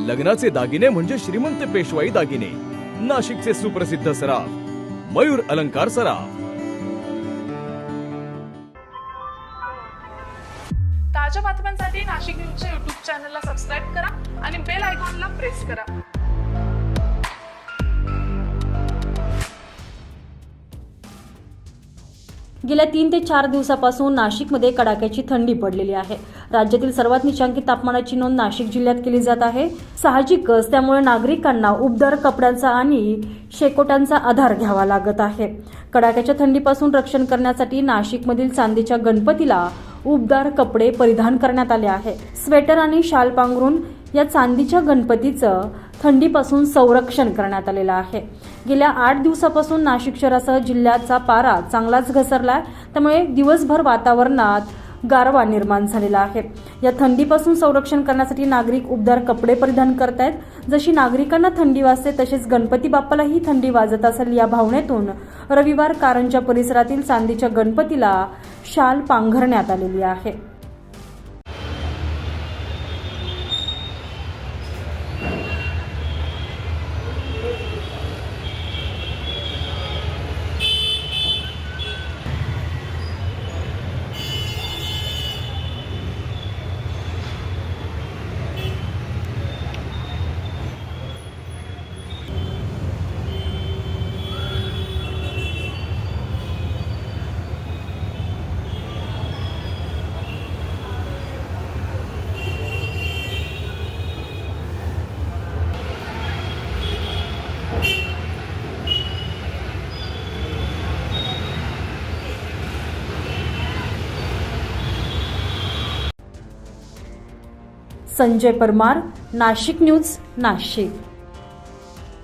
लग्नाचे दागिने म्हणजे श्रीमंत पेशवाई दागिने, नाशिकचे सुप्रसिद्ध सराफ मयूर अलंकार सराफ। ताज्या बातम्यांसाठी नाशिक न्यूजच्या YouTube चॅनलला सबस्क्राईब करा आणि बेल आयकॉनला प्रेस करा। गेल्या 3 ते 4 दिवसापासून नाशिकमध्ये कडाक्याची थंडी पडलेली आहे। राज्यातील सर्वात निचांकी तापमानाची नोंद नाशिक जिल्ह्यात केली जात आहे। साहजिकच त्यामुळे नागरिकांना उबदार कपड्यांचा आणि शेकोट्यांचा आधार घ्यावा लागत आहे। कडाक्याच्या थंडीपासून रक्षण करण्यासाठी नाशिकमधील चांदीच्या गणपतीला उबदार कपडे परिधान करण्यात आले आहे। स्वेटर आणि शाल पांघरून या चांदीच्या गणपतीचं थंडीपासून संरक्षण करण्यात आलेलं आहे। गेल्या 8 दिवसापासून नाशिक शहरासह जिल्ह्याचा पारा चांगलाच घसरला, त्यामुळे दिवसभर वातावरणात गारवा निर्माण झालेला आहे। या थंडीपासून संरक्षण करण्यासाठी नागरिक उबदार कपडे परिधान करतायत। जशी नागरिकांना थंडी वाजते तसेच गणपती बाप्पालाही थंडी वाजत असेल या भावनेतून रविवार कारंजा परिसरातील चांदीच्या गणपतीला शाल पांघरण्यात आलेली आहे। संजय परमार, नाशिक न्यूज, नाशिक।